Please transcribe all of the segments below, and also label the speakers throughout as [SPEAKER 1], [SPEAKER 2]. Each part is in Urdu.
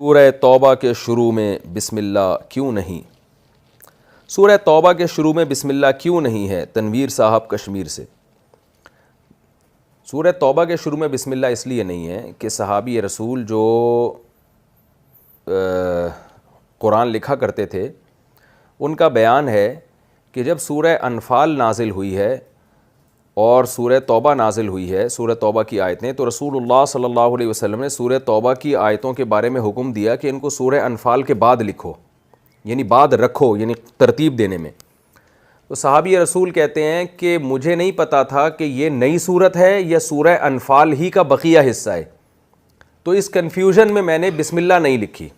[SPEAKER 1] سورہ توبہ کے شروع میں بسم اللہ کیوں نہیں؟ سورہ توبہ کے شروع میں بسم اللہ کیوں نہیں ہے؟ تنویر صاحب کشمیر سے۔ سورہ توبہ کے شروع میں بسم اللہ اس لیے نہیں ہے کہ صحابی رسول جو قرآن لکھا کرتے تھے ان کا بیان ہے کہ جب سورہ انفال نازل ہوئی ہے اور سورہ توبہ نازل ہوئی ہے، سورہ توبہ کی آیتیں، تو رسول اللہ صلی اللہ علیہ وسلم نے سورہ توبہ کی آیتوں کے بارے میں حکم دیا کہ ان کو سورہ انفال کے بعد لکھو، یعنی بعد رکھو، یعنی ترتیب دینے میں۔ تو صحابی رسول کہتے ہیں کہ مجھے نہیں پتا تھا کہ یہ نئی صورت ہے یا سورہ انفال ہی کا بقیہ حصہ ہے، تو اس کنفیوژن میں نے بسم اللہ نہیں لکھی،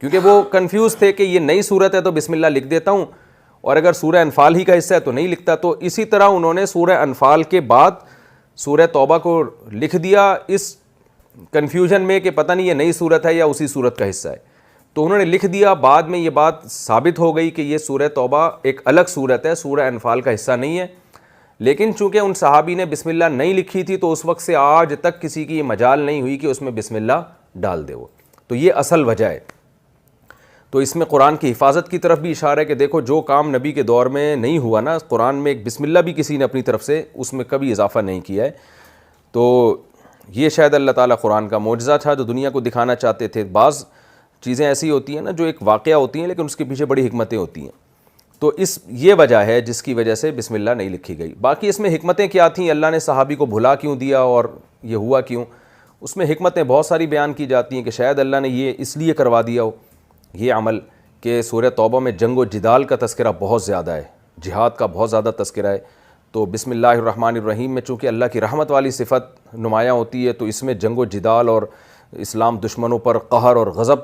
[SPEAKER 1] کیونکہ وہ کنفیوز تھے کہ یہ نئی صورت ہے تو بسم اللہ لکھ دیتا ہوں، اور اگر سورہ انفال ہی کا حصہ ہے تو نہیں لکھتا۔ تو اسی طرح انہوں نے سورہ انفال کے بعد سورہ توبہ کو لکھ دیا اس کنفیوژن میں کہ پتہ نہیں یہ نئی صورت ہے یا اسی صورت کا حصہ ہے، تو انہوں نے لکھ دیا۔ بعد میں یہ بات ثابت ہو گئی کہ یہ سورہ توبہ ایک الگ صورت ہے، سورہ انفال کا حصہ نہیں ہے، لیکن چونکہ ان صحابی نے بسم اللہ نہیں لکھی تھی تو اس وقت سے آج تک کسی کی یہ مجال نہیں ہوئی کہ اس میں بسم اللہ ڈال دے وہ، تو یہ اصل وجہ ہے۔ تو اس میں قرآن کی حفاظت کی طرف بھی اشارہ ہے کہ دیکھو جو کام نبی کے دور میں نہیں ہوا نا، قرآن میں ایک بسم اللہ بھی کسی نے اپنی طرف سے اس میں کبھی اضافہ نہیں کیا ہے، تو یہ شاید اللہ تعالیٰ قرآن کا معجزہ تھا جو دنیا کو دکھانا چاہتے تھے۔ بعض چیزیں ایسی ہوتی ہیں نا جو ایک واقعہ ہوتی ہیں لیکن اس کے پیچھے بڑی حکمتیں ہوتی ہیں، تو یہ وجہ ہے جس کی وجہ سے بسم اللہ نہیں لکھی گئی۔ باقی اس میں حکمتیں کیا تھیں، اللہ نے صحابی کو بھلا کیوں دیا اور یہ ہوا کیوں، اس میں حکمتیں بہت ساری بیان کی جاتی ہیں کہ شاید اللہ نے یہ اس لیے کروا دیا ہو یہ عمل کہ سورہ توبہ میں جنگ و جدال کا تذکرہ بہت زیادہ ہے، جہاد کا بہت زیادہ تذکرہ ہے، تو بسم اللہ الرحمن الرحیم میں چونکہ اللہ کی رحمت والی صفت نمایاں ہوتی ہے تو اس میں جنگ و جدال اور اسلام دشمنوں پر قہر اور غضب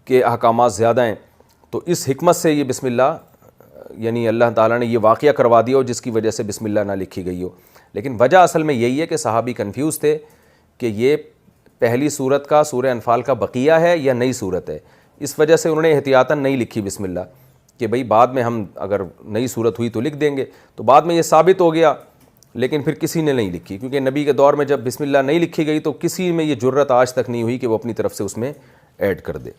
[SPEAKER 1] کے احکامات زیادہ ہیں، تو اس حکمت سے یہ بسم اللہ یعنی اللہ تعالیٰ نے یہ واقعہ کروا دیا ہو جس کی وجہ سے بسم اللہ نہ لکھی گئی ہو۔ لیکن وجہ اصل میں یہی ہے کہ صحابی کنفیوز تھے کہ یہ پہلی صورت کا سورہ انفال کا بقیہ ہے یا نئی صورت ہے، اس وجہ سے انہوں نے احتیاطاً نہیں لکھی بسم اللہ کہ بھئی بعد میں ہم اگر نئی صورت ہوئی تو لکھ دیں گے، تو بعد میں یہ ثابت ہو گیا لیکن پھر کسی نے نہیں لکھی، کیونکہ نبی کے دور میں جب بسم اللہ نہیں لکھی گئی تو کسی میں یہ جرت آج تک نہیں ہوئی کہ وہ اپنی طرف سے اس میں ایڈ کر دے۔